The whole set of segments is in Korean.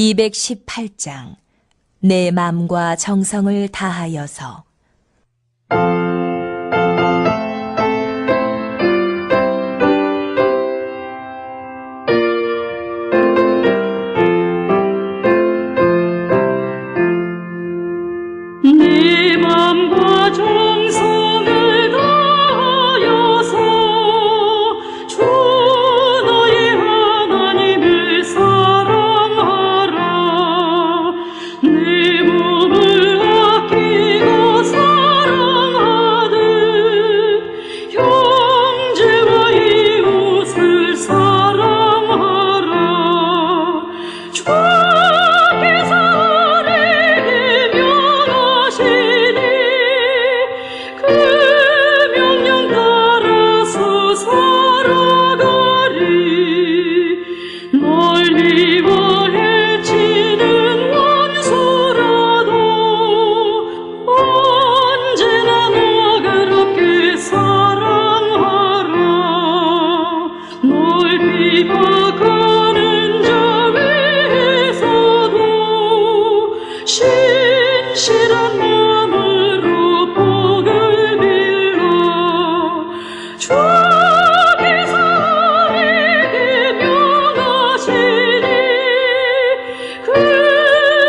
218장 내 맘과 정성을 다하여서. 내 맘과 정성을 다하여서 주 너의 하나님을 사랑하라. 내 몸을 아끼고 사랑하듯 형제와 이웃을 사랑하라. 주께서 우리에게 명하시니 그 명령 따라서 살아가리. 널 미워해치는 원수라도 언제나 너 그렇게 사랑하라. 널 비박하는 자 위에서도 신실한 마음으로 복을 빌라. 주께서 우리에게 명하시니 그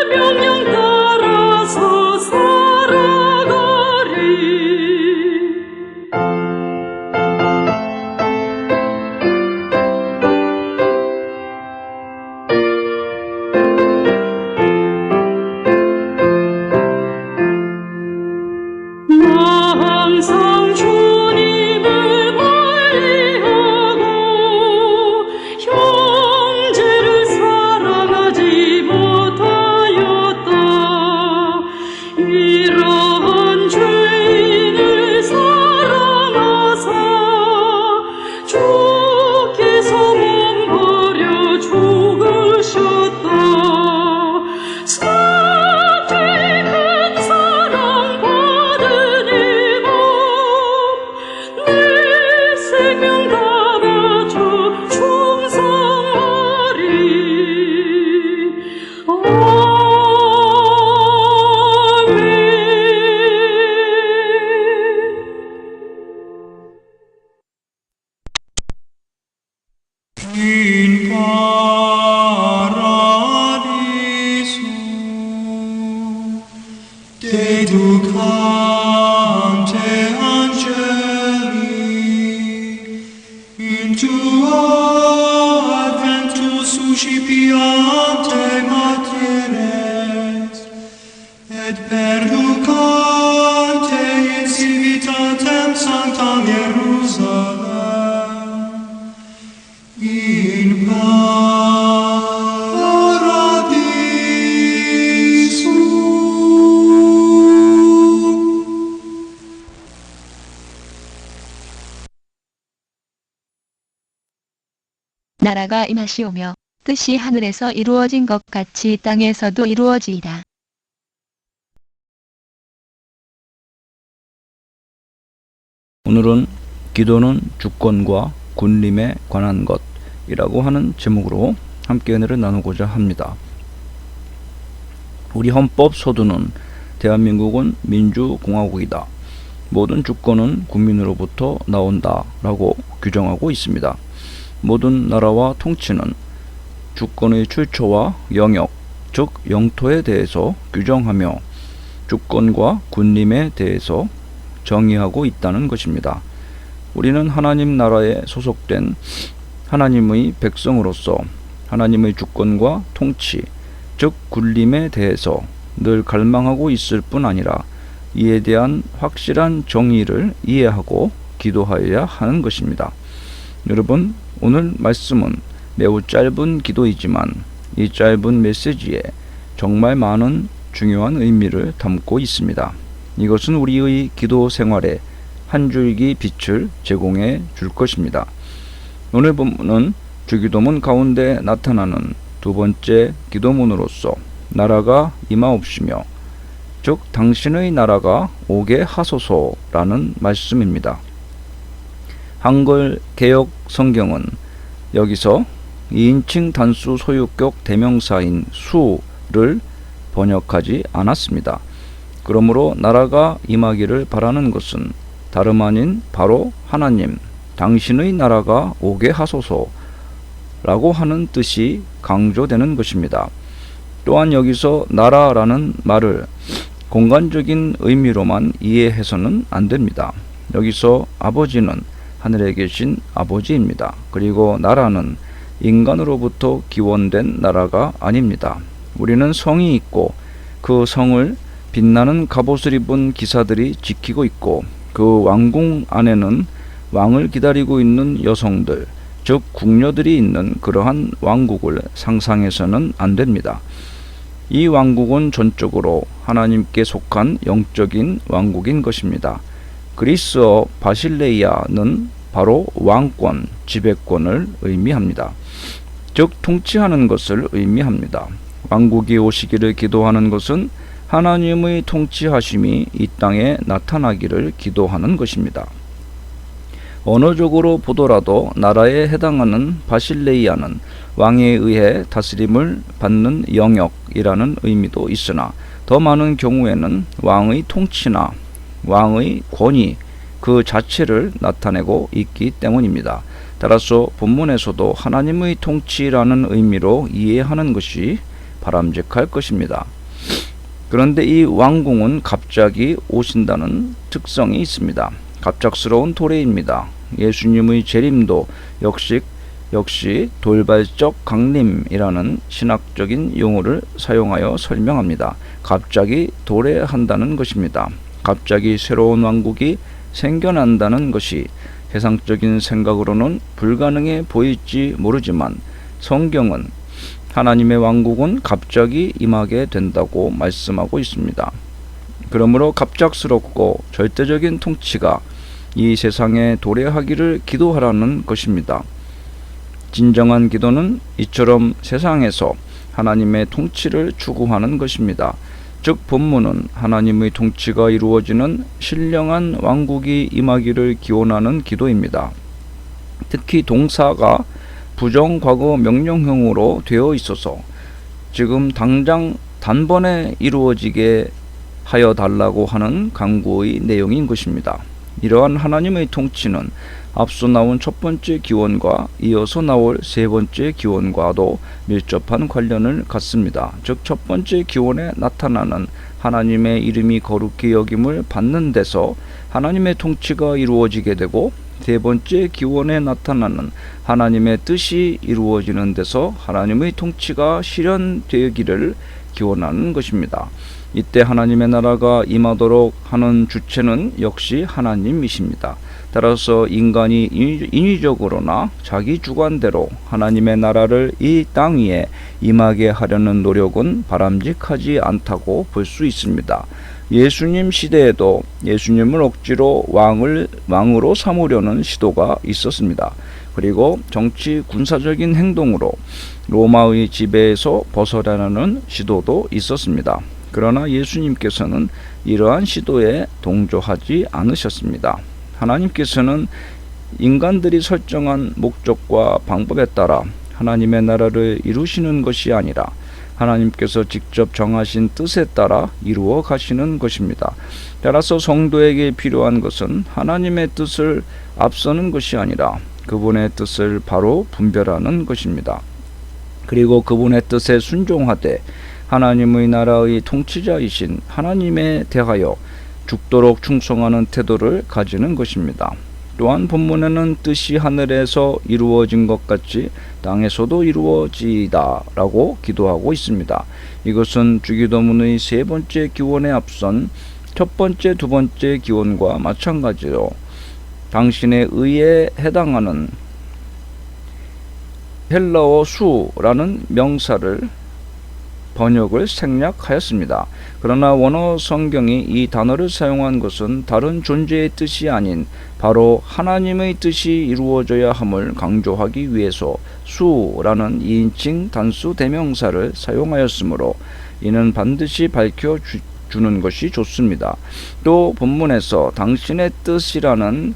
명령 따라서 살아가리. 나 항상 주님을 멀리하고 형제를 사랑하지 못하였다. 이러한 죄인을 사랑하사 주께서 몸 버려 죽으셨다. 삭제 큰 사랑 받으니 내 생명 다 바쳐 충성하리. 아멘. In paradiso dedicante angeli in tuo adventus suscipiante materes et perducante in civitatem sanctam Hierusalem in paradiso. 나라가 임하시오며 뜻이 하늘에서 이루어진 것 같이 땅에서도 이루어지이다. 오늘은 기도는 주권과 군림에 관한 것이라고 하는 제목으로 함께 은혜를 나누고자 합니다. 우리 헌법 서두는 대한민국은 민주공화국이다. 모든 주권은 국민으로부터 나온다 라고 규정하고 있습니다. 모든 나라와 통치는 주권의 출처와 영역, 즉 영토에 대해서 규정하며 주권과 군림에 대해서 정의하고 있다는 것입니다. 우리는 하나님 나라에 소속된 하나님의 백성으로서 하나님의 주권과 통치, 즉 군림에 대해서 늘 갈망하고 있을 뿐 아니라 이에 대한 확실한 정의를 이해하고 기도하여야 하는 것입니다. 여러분, 오늘 말씀은 매우 짧은 기도이지만 이 짧은 메시지에 정말 많은 중요한 의미를 담고 있습니다. 이것은 우리의 기도 생활에 한 줄기 빛을 제공해 줄 것입니다. 오늘 본문은 주기도문 가운데 나타나는 두 번째 기도문으로서 나라가 임하옵시며, 즉 당신의 나라가 오게 하소서라는 말씀입니다. 한글 개역 성경은 여기서 2인칭 단수 소유격 대명사인 수를 번역하지 않았습니다. 그러므로 나라가 임하기를 바라는 것은 다름 아닌 바로 하나님, 당신의 나라가 오게 하소서 라고 하는 뜻이 강조되는 것입니다. 또한 여기서 나라라는 말을 공간적인 의미로만 이해해서는 안 됩니다. 여기서 아버지는 하늘에 계신 아버지입니다. 그리고 나라는 인간으로부터 기원된 나라가 아닙니다. 우리는 성이 있고 그 성을 빛나는 갑옷을 입은 기사들이 지키고 있고 그 왕궁 안에는 왕을 기다리고 있는 여성들, 즉 궁녀들이 있는 그러한 왕국을 상상해서는 안 됩니다. 이 왕국은 전적으로 하나님께 속한 영적인 왕국인 것입니다. 그리스어 바실레이아는 바로 왕권, 지배권을 의미합니다. 즉 통치하는 것을 의미합니다. 왕국이 오시기를 기도하는 것은 하나님의 통치하심이 이 땅에 나타나기를 기도하는 것입니다. 언어적으로 보더라도 나라에 해당하는 바실레이아는 왕에 의해 다스림을 받는 영역이라는 의미도 있으나 더 많은 경우에는 왕의 통치나 왕의 권위 그 자체를 나타내고 있기 때문입니다. 따라서 본문에서도 하나님의 통치라는 의미로 이해하는 것이 바람직할 것입니다. 그런데 이 왕궁은 갑자기 오신다는 특성이 있습니다. 갑작스러운 도래입니다. 예수님의 재림도 역시 돌발적 강림이라는 신학적인 용어를 사용하여 설명합니다. 갑자기 도래한다는 것입니다. 갑자기 새로운 왕국이 생겨난다는 것이 세상적인 생각으로는 불가능해 보일지 모르지만 성경은 하나님의 왕국은 갑자기 임하게 된다고 말씀하고 있습니다. 그러므로 갑작스럽고 절대적인 통치가 이 세상에 도래하기를 기도하라는 것입니다. 진정한 기도는 이처럼 세상에서 하나님의 통치를 추구하는 것입니다. 즉 본문은 하나님의 통치가 이루어지는 신령한 왕국이 임하기를 기원하는 기도입니다. 특히 동사가 부정과거 명령형으로 되어 있어서 지금 당장 단번에 이루어지게 하여 달라고 하는 간구의 내용인 것입니다. 이러한 하나님의 통치는 앞서 나온 첫 번째 기원과 이어서 나올 세 번째 기원과도 밀접한 관련을 갖습니다. 즉 첫 번째 기원에 나타나는 하나님의 이름이 거룩히 여김을 받는 데서 하나님의 통치가 이루어지게 되고 세 번째 기원에 나타나는 하나님의 뜻이 이루어지는 데서 하나님의 통치가 실현되기를 기원하는 것입니다. 이때 하나님의 나라가 임하도록 하는 주체는 역시 하나님이십니다. 따라서 인간이 인위적으로나 자기 주관대로 하나님의 나라를 이 땅 위에 임하게 하려는 노력은 바람직하지 않다고 볼 수 있습니다. 예수님 시대에도 예수님을 억지로 왕으로 삼으려는 시도가 있었습니다. 그리고 정치 군사적인 행동으로 로마의 지배에서 벗어나려는 시도도 있었습니다. 그러나 예수님께서는 이러한 시도에 동조하지 않으셨습니다. 하나님께서는 인간들이 설정한 목적과 방법에 따라 하나님의 나라를 이루시는 것이 아니라 하나님께서 직접 정하신 뜻에 따라 이루어 가시는 것입니다. 따라서 성도에게 필요한 것은 하나님의 뜻을 앞서는 것이 아니라 그분의 뜻을 바로 분별하는 것입니다. 그리고 그분의 뜻에 순종하되 하나님의 나라의 통치자이신 하나님에 대하여 죽도록 충성하는 태도를 가지는 것입니다. 또한 본문에는 뜻이 하늘에서 이루어진 것 같이 땅에서도 이루어지이다 라고 기도하고 있습니다. 이것은 주기도문의 세 번째 기원에 앞선 첫 번째, 두 번째 기원과 마찬가지로 당신의 의에 해당하는 헬라어 수라는 명사를 번역을 생략하였습니다. 그러나 원어 성경이 이 단어를 사용한 것은 다른 존재의 뜻이 아닌 바로 하나님의 뜻이 이루어져야 함을 강조하기 위해서 수라는 2인칭 단수 대명사를 사용하였으므로 이는 반드시 밝혀주는 것이 좋습니다. 또 본문에서 당신의 뜻이라는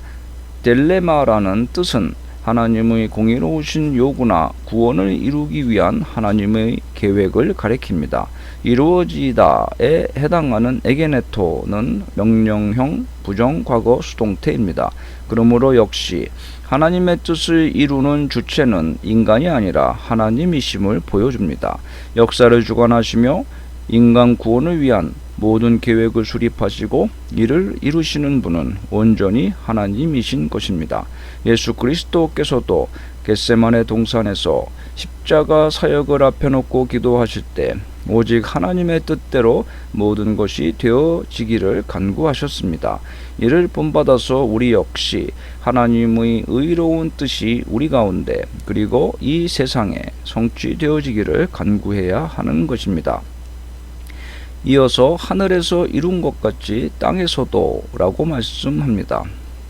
델레마라는 뜻은 하나님의 공의로우신 요구나 구원을 이루기 위한 하나님의 계획을 가리킵니다. 이루어지다에 해당하는 에게네토는 명령형 부정과거 수동태입니다. 그러므로 역시 하나님의 뜻을 이루는 주체는 인간이 아니라 하나님이심을 보여줍니다. 역사를 주관하시며 인간 구원을 위한 모든 계획을 수립하시고 이를 이루시는 분은 온전히 하나님이신 것입니다. 예수 그리스도께서도 겟세마네 동산에서 십자가 사역을 앞에 놓고 기도하실 때 오직 하나님의 뜻대로 모든 것이 되어지기를 간구하셨습니다. 이를 본받아서 우리 역시 하나님의 의로운 뜻이 우리 가운데 그리고 이 세상에 성취되어지기를 간구해야 하는 것입니다. 이어서 하늘에서 이룬 것 같이 땅에서도 라고 말씀합니다.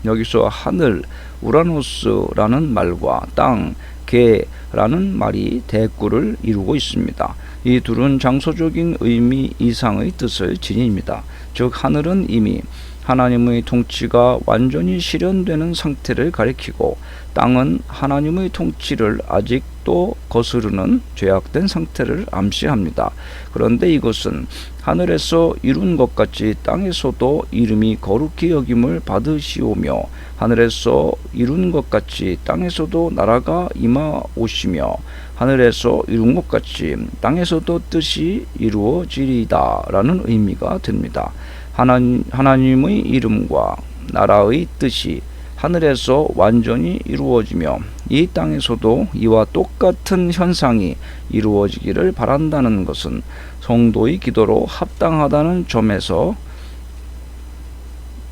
여기서 하늘, 우라노스라는 말과 땅, 개라는 말이 대꾸를 이루고 있습니다. 이 둘은 장소적인 의미 이상의 뜻을 지닙니다. 즉 하늘은 이미 하나님의 통치가 완전히 실현되는 상태를 가리키고 땅은 하나님의 통치를 아직도 거스르는 죄악된 상태를 암시합니다. 그런데 이것은 하늘에서 이룬 것 같이 땅에서도 이름이 거룩히 여김을 받으시오며 하늘에서 이룬 것 같이 땅에서도 나라가 임하오시며 하늘에서 이룬 것 같이 땅에서도 뜻이 이루어지리다 라는 의미가 됩니다. 하나님의 이름과 나라의 뜻이 하늘에서 완전히 이루어지며 이 땅에서도 이와 똑같은 현상이 이루어지기를 바란다는 것은 성도의 기도로 합당하다는 점에서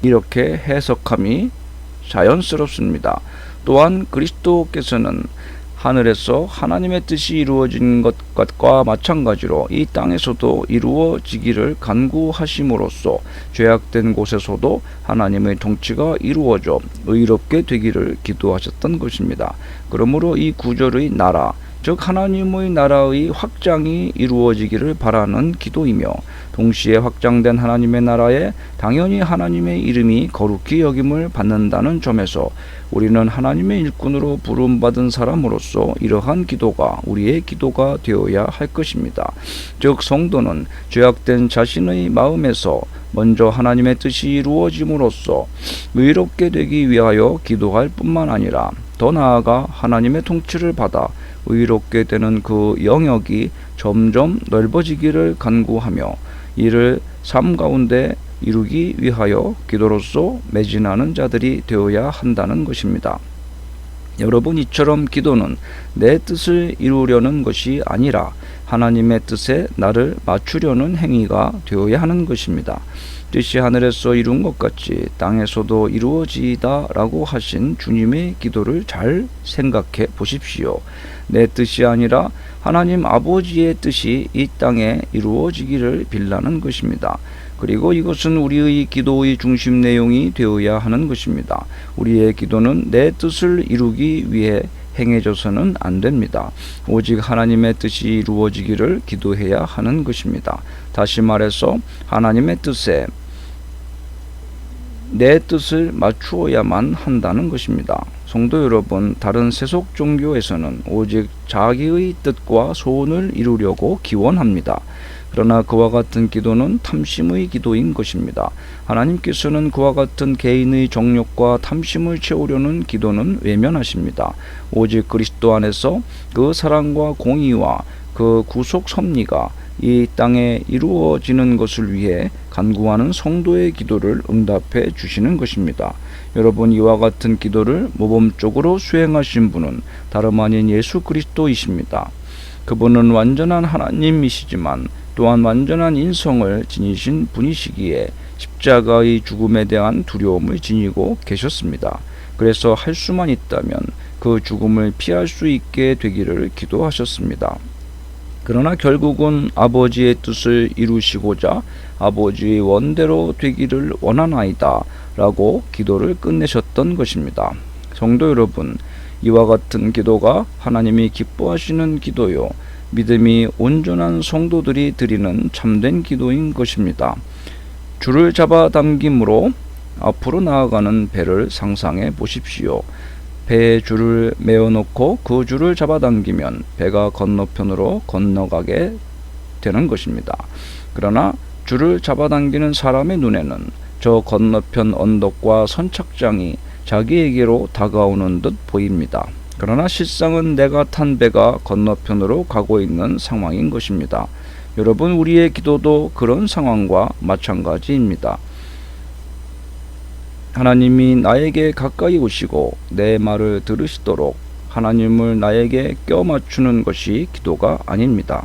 이렇게 해석함이 자연스럽습니다. 또한 그리스도께서는 하늘에서 하나님의 뜻이 이루어진 것과 마찬가지로 이 땅에서도 이루어지기를 간구하심으로써 죄악된 곳에서도 하나님의 통치가 이루어져 의롭게 되기를 기도하셨던 것입니다. 그러므로 이 구절의 나라, 즉 하나님의 나라의 확장이 이루어지기를 바라는 기도이며 동시에 확장된 하나님의 나라에 당연히 하나님의 이름이 거룩히 여김을 받는다는 점에서 우리는 하나님의 일꾼으로 부름받은 사람으로서 이러한 기도가 우리의 기도가 되어야 할 것입니다. 즉 성도는 죄악된 자신의 마음에서 먼저 하나님의 뜻이 이루어짐으로써 의롭게 되기 위하여 기도할 뿐만 아니라 더 나아가 하나님의 통치를 받아 의롭게 되는 그 영역이 점점 넓어지기를 간구하며 이를 삶 가운데 이루기 위하여 기도로서 매진하는 자들이 되어야 한다는 것입니다. 여러분, 이처럼 기도는 내 뜻을 이루려는 것이 아니라 하나님의 뜻에 나를 맞추려는 행위가 되어야 하는 것입니다. 뜻이 하늘에서 이룬 것 같이 땅에서도 이루어지이다 라고 하신 주님의 기도를 잘 생각해 보십시오. 내 뜻이 아니라 하나님 아버지의 뜻이 이 땅에 이루어지기를 빌라는 것입니다. 그리고 이것은 우리의 기도의 중심 내용이 되어야 하는 것입니다. 우리의 기도는 내 뜻을 이루기 위해 행해져서는 안 됩니다. 오직 하나님의 뜻이 이루어지기를 기도해야 하는 것입니다. 다시 말해서 하나님의 뜻에 내 뜻을 맞추어야만 한다는 것입니다. 성도 여러분, 다른 세속 종교에서는 오직 자기의 뜻과 소원을 이루려고 기원합니다. 그러나 그와 같은 기도는 탐심의 기도인 것입니다. 하나님께서는 그와 같은 개인의 정욕과 탐심을 채우려는 기도는 외면하십니다. 오직 그리스도 안에서 그 사랑과 공의와 그 구속 섭리가 이 땅에 이루어지는 것을 위해 간구하는 성도의 기도를 응답해 주시는 것입니다. 여러분, 이와 같은 기도를 모범적으로 수행하신 분은 다름 아닌 예수 그리스도이십니다. 그분은 완전한 하나님이시지만 또한 완전한 인성을 지니신 분이시기에 십자가의 죽음에 대한 두려움을 지니고 계셨습니다. 그래서 할 수만 있다면 그 죽음을 피할 수 있게 되기를 기도하셨습니다. 그러나 결국은 아버지의 뜻을 이루시고자 아버지의 원대로 되기를 원하나이다 라고 기도를 끝내셨던 것입니다. 성도 여러분, 이와 같은 기도가 하나님이 기뻐하시는 기도요, 믿음이 온전한 성도들이 드리는 참된 기도인 것입니다. 줄을 잡아 당김으로 앞으로 나아가는 배를 상상해 보십시오. 배에 줄을 메어놓고 그 줄을 잡아당기면 배가 건너편으로 건너가게 되는 것입니다. 그러나 줄을 잡아당기는 사람의 눈에는 저 건너편 언덕과 선착장이 자기에게로 다가오는 듯 보입니다. 그러나 실상은 내가 탄 배가 건너편으로 가고 있는 상황인 것입니다. 여러분, 우리의 기도도 그런 상황과 마찬가지입니다. 하나님이 나에게 가까이 오시고 내 말을 들으시도록 하나님을 나에게 껴맞추는 것이 기도가 아닙니다.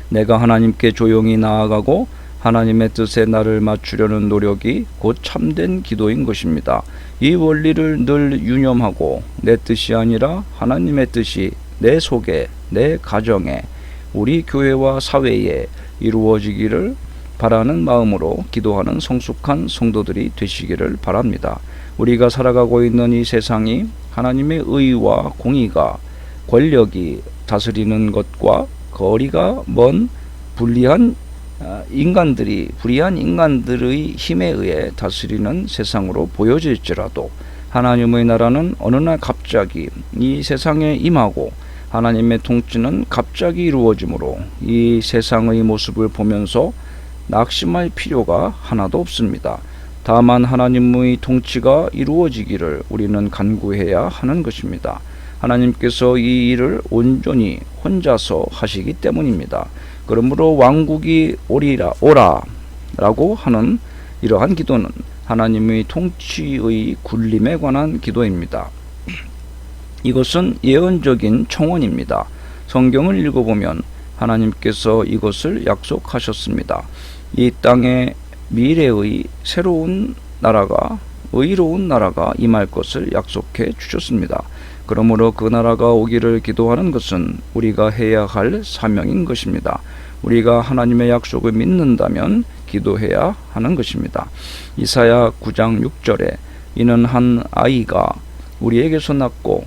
내가 하나님께 조용히 나아가고 하나님의 뜻에 나를 맞추려는 노력이 곧 참된 기도인 것입니다. 이 원리를 늘 유념하고 내 뜻이 아니라 하나님의 뜻이 내 속에, 내 가정에, 우리 교회와 사회에 이루어지기를 바라는 마음으로 기도하는 성숙한 성도들이 되시기를 바랍니다. 우리가 살아가고 있는 이 세상이 하나님의 의와 공의가, 권력이 다스리는 것과 거리가 먼 불의한 인간들의 힘에 의해 다스리는 세상으로 보여질지라도 하나님의 나라는 어느 날 갑자기 이 세상에 임하고 하나님의 통치는 갑자기 이루어지므로 이 세상의 모습을 보면서 낙심할 필요가 하나도 없습니다. 다만 하나님의 통치가 이루어지기를 우리는 간구해야 하는 것입니다. 하나님께서 이 일을 온전히 혼자서 하시기 때문입니다. 그러므로 왕국이 오라 라고 하는 이러한 기도는 하나님의 통치의 굴림에 관한 기도입니다. 이것은 예언적인 청원입니다. 성경을 읽어보면 하나님께서 이것을 약속하셨습니다. 이 땅에 미래의 새로운 나라가, 의로운 나라가 임할 것을 약속해 주셨습니다. 그러므로 그 나라가 오기를 기도하는 것은 우리가 해야 할 사명인 것입니다. 우리가 하나님의 약속을 믿는다면 기도해야 하는 것입니다. 이사야 9장 6절에 이는 한 아이가 우리에게서 낳고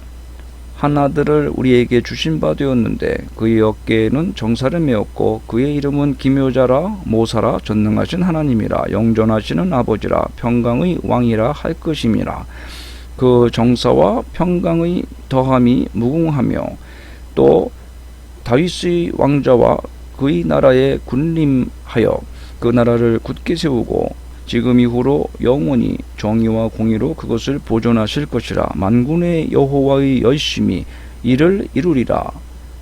한 아들을 우리에게 주신 바 되었는데 그의 어깨에는 정사를 메었고 그의 이름은 기묘자라 모사라 전능하신 하나님이라 영존하시는 아버지라 평강의 왕이라 할 것임이라. 그 정사와 평강의 더함이 무궁하며 또 다윗의 왕자와 그의 나라에 군림하여 그 나라를 굳게 세우고 지금 이후로 영원히 정의와 공의로 그것을 보존하실 것이라. 만군의 여호와의 열심히 이를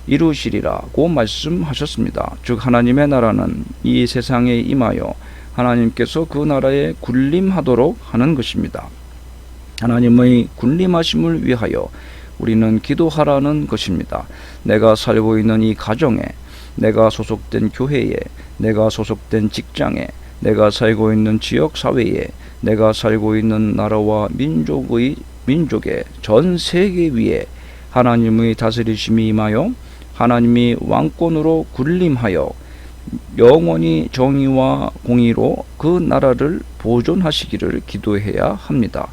이루시리라고 말씀하셨습니다. 즉 하나님의 나라는 이 세상에 임하여 하나님께서 그 나라에 군림하도록 하는 것입니다. 하나님의 군림하심을 위하여 우리는 기도하라는 것입니다. 내가 살고 있는 이 가정에, 내가 소속된 교회에, 내가 소속된 직장에, 내가 살고 있는 지역 사회에, 내가 살고 있는 나라와 민족의 전 세계 위에 하나님의 다스리심이 임하여 하나님이 왕권으로 군림하여 영원히 정의와 공의로 그 나라를 보존하시기를 기도해야 합니다.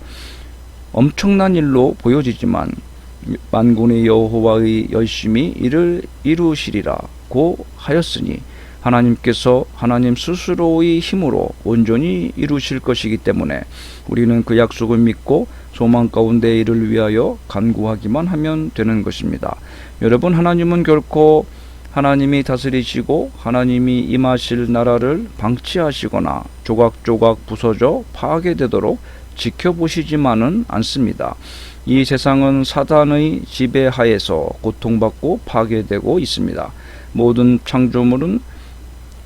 엄청난 일로 보여지지만 만군의 여호와의 열심히 이를 이루시리라고 하였으니 하나님께서 하나님 스스로의 힘으로 온전히 이루실 것이기 때문에 우리는 그 약속을 믿고 소망 가운데 이를 위하여 간구하기만 하면 되는 것입니다. 여러분, 하나님은 결코 하나님이 다스리시고 하나님이 임하실 나라를 방치하시거나 조각조각 부서져 파괴되도록 지켜보시지만은 않습니다. 이 세상은 사단의 지배하에서 고통받고 파괴되고 있습니다. 모든 창조물은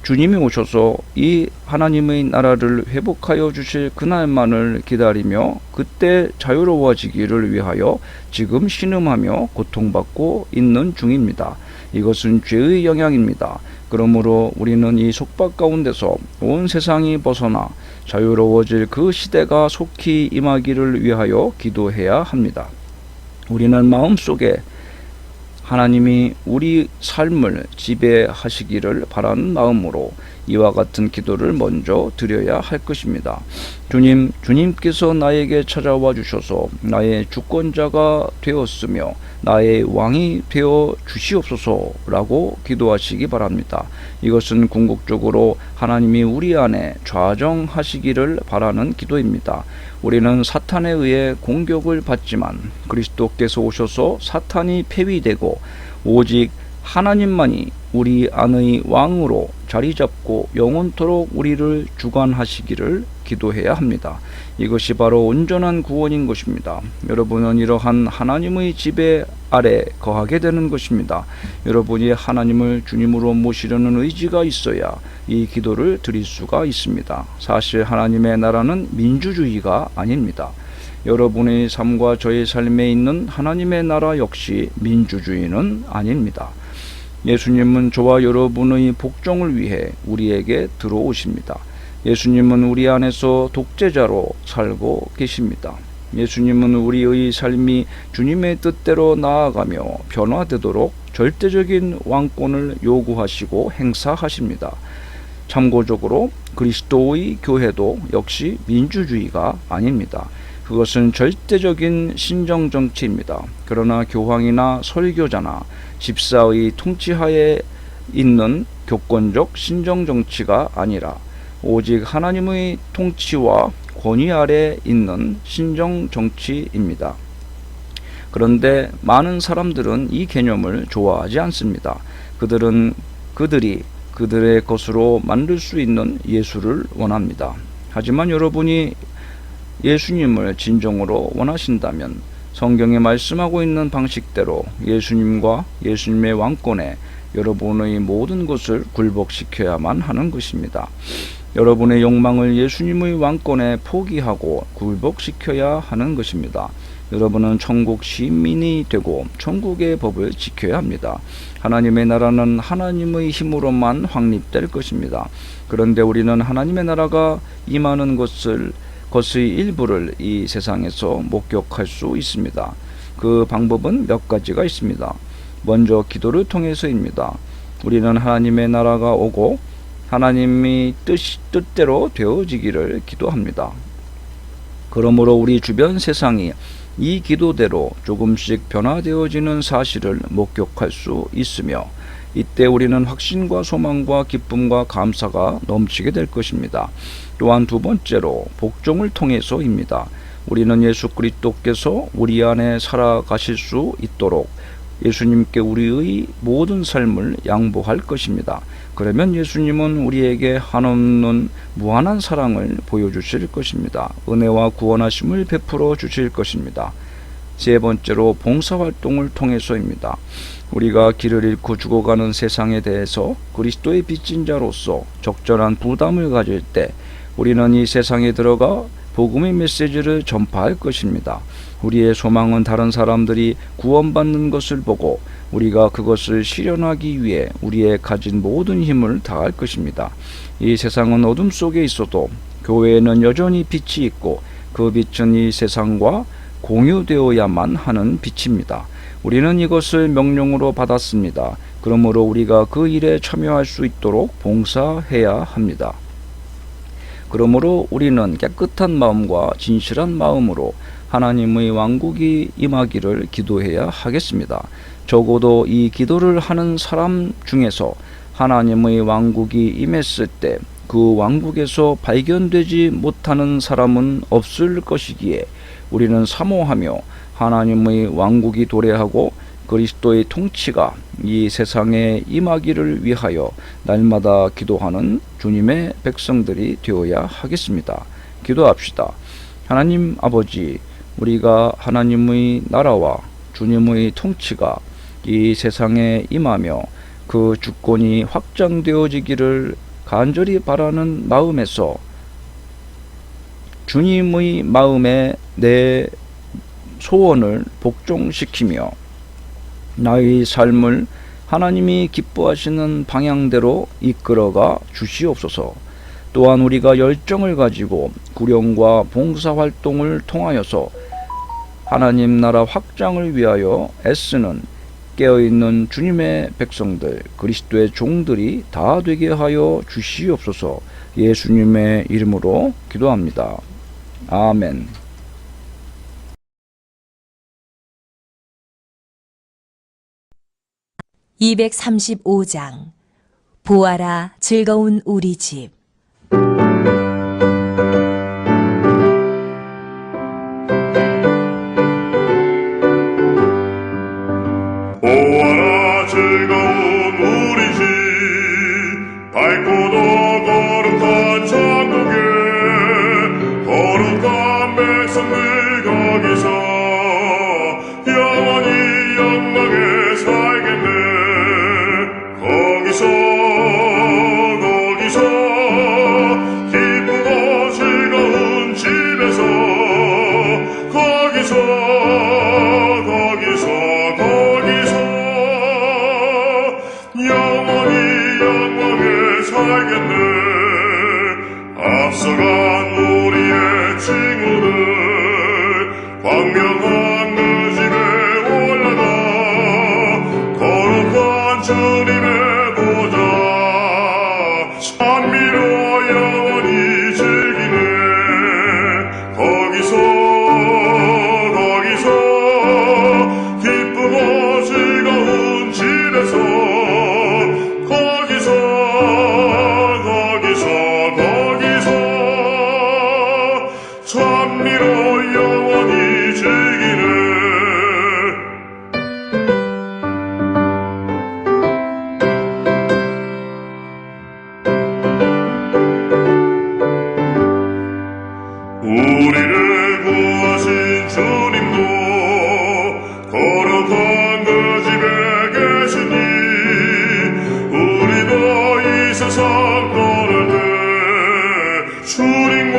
주님이 오셔서 이 하나님의 나라를 회복하여 주실 그날만을 기다리며 그때 자유로워지기를 위하여 지금 신음하며 고통받고 있는 중입니다. 이것은 죄의 영향입니다. 그러므로 우리는 이 속박 가운데서 온 세상이 벗어나 자유로워질 그 시대가 속히 임하기를 위하여 기도해야 합니다. 우리는 마음속에 하나님이 우리 삶을 지배하시기를 바라는 마음으로 이와 같은 기도를 먼저 드려야 할 것입니다. 주님께서 나에게 찾아와 주셔서 나의 주권자가 되었으며 나의 왕이 되어 주시옵소서라고 기도하시기 바랍니다. 이것은 궁극적으로 하나님이 우리 안에 좌정하시기를 바라는 기도입니다. 우리는 사탄에 의해 공격을 받지만 그리스도께서 오셔서 사탄이 폐위되고 오직 하나님만이 우리 안의 왕으로 자리 잡고 영원토록 우리를 주관하시기를 기도해야 합니다. 이것이 바로 온전한 구원인 것입니다. 여러분은 이러한 하나님의 지배 아래 거하게 되는 것입니다. 여러분이 하나님을 주님으로 모시려는 의지가 있어야 이 기도를 드릴 수가 있습니다. 사실 하나님의 나라는 민주주의가 아닙니다. 여러분의 삶과 저의 삶에 있는 하나님의 나라 역시 민주주의는 아닙니다. 예수님은 저와 여러분의 복종을 위해 우리에게 들어오십니다. 예수님은 우리 안에서 독재자로 살고 계십니다. 예수님은 우리의 삶이 주님의 뜻대로 나아가며 변화되도록 절대적인 왕권을 요구하시고 행사하십니다. 참고적으로 그리스도의 교회도 역시 민주주의가 아닙니다. 그것은 절대적인 신정정치입니다. 그러나 교황이나 설교자나 집사의 통치하에 있는 교권적 신정정치가 아니라 오직 하나님의 통치와 권위 아래 있는 신정정치입니다. 그런데 많은 사람들은 이 개념을 좋아하지 않습니다. 그들이 그들의 것으로 만들 수 있는 예수를 원합니다. 하지만 여러분이 예수님을 진정으로 원하신다면 성경에 말씀하고 있는 방식대로 예수님과 예수님의 왕권에 여러분의 모든 것을 굴복시켜야만 하는 것입니다. 여러분의 욕망을 예수님의 왕권에 포기하고 굴복시켜야 하는 것입니다. 여러분은 천국 시민이 되고 천국의 법을 지켜야 합니다. 하나님의 나라는 하나님의 힘으로만 확립될 것입니다. 그런데 우리는 하나님의 나라가 임하는 것의 일부를 이 세상에서 목격할 수 있습니다. 그 방법은 몇 가지가 있습니다. 먼저 기도를 통해서입니다. 우리는 하나님의 나라가 오고 하나님이 뜻대로 되어지기를 기도합니다. 그러므로 우리 주변 세상이 이 기도대로 조금씩 변화되어지는 사실을 목격할 수 있으며 이때 우리는 확신과 소망과 기쁨과 감사가 넘치게 될 것입니다. 또한 두 번째로 복종을 통해서입니다. 우리는 예수 그리스도께서 우리 안에 살아가실 수 있도록 예수님께 우리의 모든 삶을 양보할 것입니다. 그러면 예수님은 우리에게 한없는 무한한 사랑을 보여주실 것입니다. 은혜와 구원하심을 베풀어 주실 것입니다. 세 번째로 봉사활동을 통해서입니다. 우리가 길을 잃고 죽어가는 세상에 대해서 그리스도의 빚진 자로서 적절한 부담을 가질 때 우리는 이 세상에 들어가 복음의 메시지를 전파할 것입니다. 우리의 소망은 다른 사람들이 구원받는 것을 보고 우리가 그것을 실현하기 위해 우리의 가진 모든 힘을 다할 것입니다. 이 세상은 어둠 속에 있어도 교회에는 여전히 빛이 있고 그 빛은 이 세상과 공유되어야만 하는 빛입니다. 우리는 이것을 명령으로 받았습니다. 그러므로 우리가 그 일에 참여할 수 있도록 봉사해야 합니다. 그러므로 우리는 깨끗한 마음과 진실한 마음으로 하나님의 왕국이 임하기를 기도해야 하겠습니다. 적어도 이 기도를 하는 사람 중에서 하나님의 왕국이 임했을 때 그 왕국에서 발견되지 못하는 사람은 없을 것이기에 우리는 사모하며 하나님의 왕국이 도래하고 그리스도의 통치가 이 세상에 임하기를 위하여 날마다 기도하는 주님의 백성들이 되어야 하겠습니다. 기도합시다. 하나님 아버지, 우리가 하나님의 나라와 주님의 통치가 이 세상에 임하며 그 주권이 확장되어지기를 간절히 바라는 마음에서 주님의 마음에 내 소원을 복종시키며 나의 삶을 하나님이 기뻐하시는 방향대로 이끌어가 주시옵소서. 또한 우리가 열정을 가지고 구령과 봉사활동을 통하여서 하나님 나라 확장을 위하여 애쓰는 깨어있는 주님의 백성들, 그리스도의 종들이 다 되게 하여 주시옵소서. 예수님의 이름으로 기도합니다. 아멘. 235장 보아라 즐거운 우리 집. 보아라 즐거운 우리 집 밝고도 거룩한 천국에 거룩한 백성들 거기서 영원히 영광에 살겠네. 거기서 기쁘고 즐거운 집에서 거기서 영원히 영광에 살겠네. 앞서간 우리의 친구들 광명한 그 집에 올라가 거룩한 주님의 보좌 찬미로 영원히 즐기네. 거기서 기쁘고 즐거운 집에서 거기서 찬미로 영원히 즐기네. 우리를 구하신 주님도 거룩한 그 집에 계시니 우리도 이 세상 떠날 때 주님과